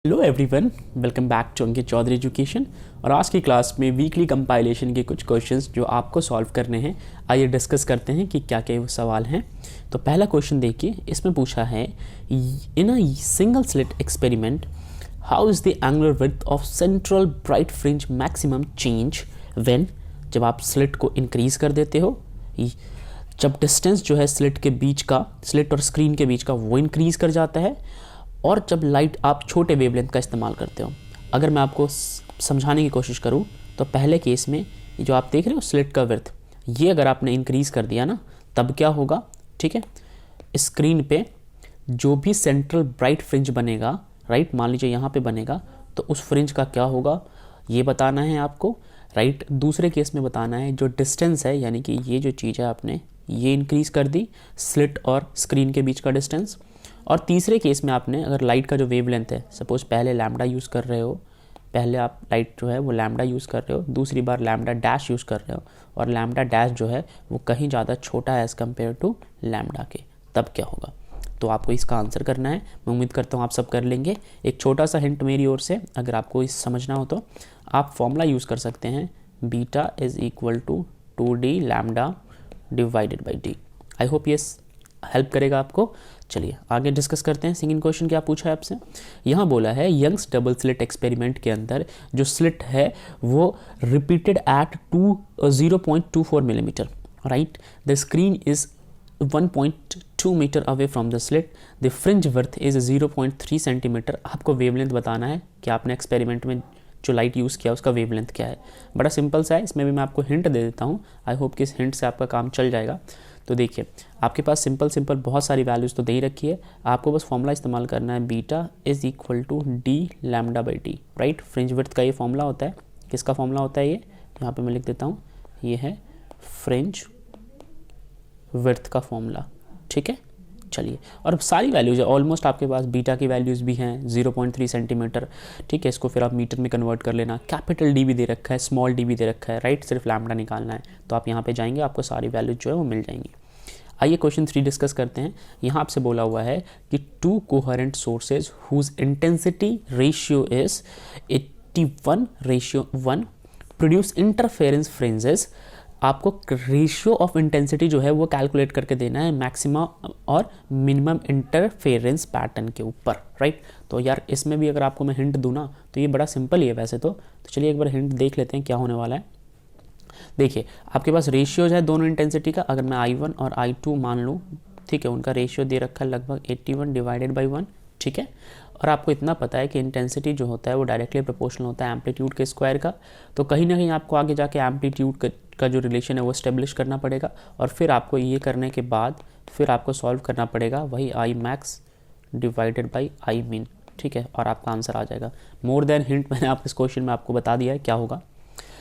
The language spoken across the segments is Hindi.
Hello everyone, welcome back to Ankit Chaudhary education. और आज की क्लास में वीकली कंपाइलेशन के कुछ क्वेश्चंस जो आपको सॉल्व करने हैं, आइए डिस्कस करते हैं कि क्या क्या वो सवाल हैं। तो पहला क्वेश्चन देखिए, इसमें पूछा है in a single slit experiment how is the angular width of central bright fringe maximum change when, जब आप स्लिट को इंक्रीज़ कर देते हो, जब डिस्टेंस जो है स्लिट के बीच का, स्लिट और स्क्रीन के बीच का, वो इंक्रीज़ कर जाता है, और जब लाइट आप छोटे वेवलेंथ का इस्तेमाल करते हो। अगर मैं आपको समझाने की कोशिश करूं तो पहले केस में जो आप देख रहे हो स्लिट का विड्थ, ये अगर आपने इंक्रीज़ कर दिया ना, तब क्या होगा, ठीक है, स्क्रीन पे जो भी सेंट्रल ब्राइट फ्रिंज बनेगा, राइट, मान लीजिए यहाँ पे बनेगा, तो उस फ्रिंज का क्या होगा ये बताना है आपको, राइट। दूसरे केस में बताना है जो डिस्टेंस है, यानी कि ये जो चीज़ है आपने ये इंक्रीज़ कर दी, स्लिट और स्क्रीन के बीच का डिस्टेंस। और तीसरे केस में आपने अगर लाइट का जो वेवलेंथ है, सपोज पहले लैम्डा यूज़ कर रहे हो, पहले आप लाइट जो है वो लैम्डा यूज़ कर रहे हो, दूसरी बार लैम्डा डैश यूज़ कर रहे हो, और लैम्डा डैश जो है वो कहीं ज़्यादा छोटा है एज़ कम्पेयर टू लैम्डा के, तब क्या होगा। तो आपको इसका आंसर करना है। मैं उम्मीद करता हूँ आप सब कर लेंगे। एक छोटा सा हिंट मेरी ओर से, अगर आपको इस समझना हो तो आप फॉर्मूला यूज़ कर सकते हैं, beta is equal to 2d lambda divided by D. I hope ये हेल्प करेगा आपको। चलिए आगे डिस्कस करते हैं। सेकंड क्वेश्चन क्या पूछा है आपसे, यहाँ बोला है यंग्स डबल स्लिट एक्सपेरिमेंट के अंदर जो स्लिट है वो repeated at 0.24 millimetre, right. The screen is 1.2 metre away from the slit, the fringe width is 0.3 centimetre. आपको वेवलेंथ बताना है कि आपने एक्सपेरिमेंट में जो लाइट यूज़ किया उसका वेवलेंथ क्या है। बड़ा सिंपल सा है, इसमें भी मैं आपको हिंट दे देता हूँ। आई होप कि इस हिंट से आपका काम चल जाएगा। तो देखिए आपके पास सिंपल बहुत सारी वैल्यूज़ तो दे ही रखी है, आपको बस फॉर्मूला इस्तेमाल करना है, beta is equal to D lambda by D, right. Fringe width का ये फॉर्मूला होता है। किसका फॉर्मूला होता है ये, यहाँ पे मैं लिख देता हूँ, ये है फ्रिंज विड्थ का फॉर्मूला, ठीक है। चलिए, और सारी वैल्यूज़ है ऑलमोस्ट आपके पास, बीटा की वैल्यूज़ भी हैं 0.3 सेंटीमीटर, ठीक है। इसको फिर आप मीटर में कन्वर्ट कर लेना, कैपिटल डी भी दे रखा है, स्मॉल डी भी दे रखा है, राइट। सिर्फ लैम्डा निकालना है, तो आप यहाँ पे जाएंगे, आपको सारी वैल्यूज जो है वो मिल जाएंगी। आइए क्वेश्चन 3 डिस्कस करते हैं। यहाँ आपसे बोला हुआ है कि 2 coherent sources whose intensity ratio is 81:1 produce interference fringes. आपको रेशियो ऑफ इंटेंसिटी जो है वो कैलकुलेट करके देना है मैक्सिमम और मिनिमम इंटरफेरेंस पैटर्न के ऊपर, राइट। तो यार इसमें भी अगर आपको मैं हिंट दूँ ना, तो ये बड़ा सिंपल ही है वैसे तो चलिए एक बार हिंट देख लेते हैं क्या होने वाला है। देखिए आपके पास रेशियोज है दोनों इंटेंसिटी का, अगर मैं I1 और I2 मान लूँ, ठीक है, उनका रेशियो दे रखा है लगभग 81 डिवाइडेड बाई 1, ठीक है। और आपको इतना पता है कि इंटेंसिटी जो होता है वो डायरेक्टली प्रोपोर्शनल होता है एम्पलीट्यूड के स्क्वायर का। तो कहीं ना कहीं आपको आगे जाके एम्पलीट्यूड का जो रिलेशन है वो स्टेब्लिश करना पड़ेगा, और फिर आपको ये करने के बाद फिर आपको सॉल्व करना पड़ेगा वही I max divided by I mean, ठीक है, और आपका आंसर आ जाएगा। मोर देन हिंट मैंने आप इस क्वेश्चन में आपको बता दिया है क्या होगा।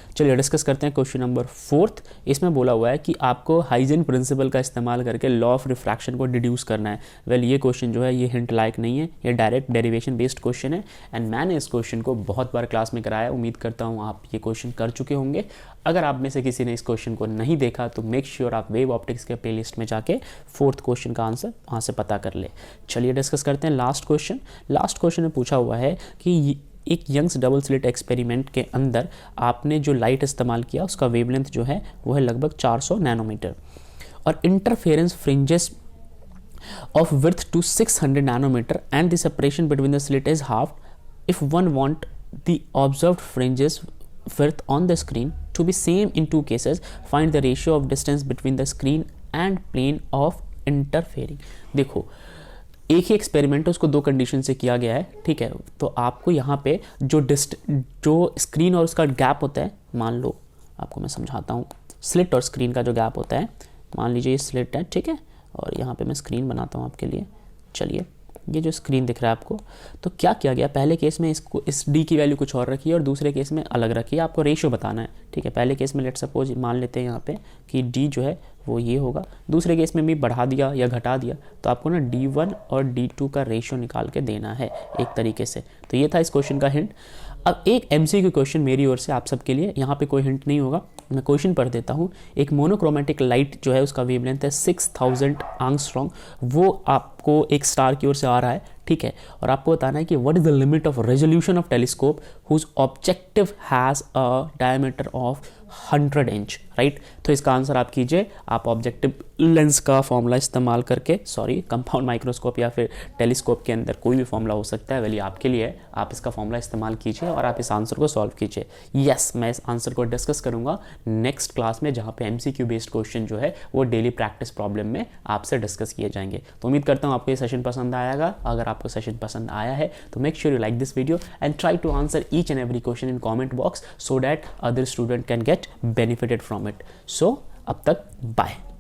चलिए डिस्कस करते हैं क्वेश्चन नंबर 4। इसमें बोला हुआ है कि आपको हाइजेन प्रिंसिपल का इस्तेमाल करके लॉ ऑफ रिफ्रैक्शन को डिड्यूस करना है। वेल ये क्वेश्चन जो है ये हिंट लायक नहीं है, ये डायरेक्ट डेरिवेशन बेस्ड क्वेश्चन है, एंड मैंने इस क्वेश्चन को बहुत बार क्लास में कराया। उम्मीद करता हूँ आप ये क्वेश्चन कर चुके होंगे। अगर आप में से किसी ने इस क्वेश्चन को नहीं देखा तो मेक श्योर आप वेव ऑप्टिक्स के प्लेलिस्ट में जाके 4th क्वेश्चन का आंसर वहाँ से पता कर ले। चलिए डिस्कस करते हैं लास्ट क्वेश्चन। लास्ट क्वेश्चन में पूछा हुआ है कि एक यंग्स डबल स्लिट एक्सपेरिमेंट के अंदर आपने जो लाइट इस्तेमाल किया उसका वेवलेंथ जो है वो है लगभग 400 नैनोमीटर, और interference fringes of width to 600 nanometre and the separation between the slit is half. If one want the observed fringes width on the screen to be same in two cases, find the ratio of distance between the screen and plane of interfering। देखो एक ही एक्सपेरिमेंट उसको 2 कंडीशन से किया गया है, ठीक है। तो आपको यहाँ पे जो स्क्रीन और उसका गैप होता है, मान लो आपको मैं समझाता हूँ, स्लिट और स्क्रीन का जो गैप होता है, मान लीजिए ये स्लिट है, ठीक है, और यहाँ पे मैं स्क्रीन बनाता हूँ आपके लिए। चलिए ये जो स्क्रीन दिख रहा है आपको, तो क्या किया गया, पहले केस में इसको इस डी की वैल्यू कुछ और रखी है और दूसरे केस में अलग रखी है। आपको रेशियो बताना है, ठीक है। पहले केस में लेट सपोज मान लेते हैं यहाँ पे कि डी जो है वो ये होगा। दूसरे केस में भी बढ़ा दिया या घटा दिया तो आपको ना D1 और D2 का रेशियो निकाल के देना है एक तरीके से। तो ये था इस क्वेश्चन का हिंट। अब एक MCQ क्वेश्चन मेरी ओर से आप सबके लिए, यहाँ पे कोई हिंट नहीं होगा, मैं क्वेश्चन पढ़ देता हूँ। एक मोनोक्रोमेटिक लाइट जो है उसका वेवलेंथ है 6000 एंगस्ट्रॉम, वो आपको एक स्टार की ओर से आ रहा है, ठीक है। और आपको बताना है कि what is the limit of resolution of telescope whose objective has a diameter of 100 inch, right. तो इसका आंसर आप कीजिए, आप ऑब्जेक्टिव लेंस का फॉर्मूला इस्तेमाल करके, कंपाउंड माइक्रोस्कोप या फिर टेलीस्कोप के अंदर कोई भी फॉर्मूला हो सकता है, वैली आपके लिए है। आप इसका फॉर्मूला इस्तेमाल कीजिए और आप इस आंसर को सॉल्व कीजिए। यस, मैं इस आंसर को डिस्कस करूंगा नेक्स्ट क्लास में, जहाँ पे MCQ बेस्ड क्वेश्चन जो है वो डेली प्रैक्टिस प्रॉब्लम में आपसे डिस्कस किए जाएंगे। तो उम्मीद करता हूँ आपको ये सेशन पसंद आएगा। अगर आपको सेशन पसंद आया है तो make sure you like this video and try to answer each and every question in comment box so that other student can get benefited from it. So, अब तक बाय।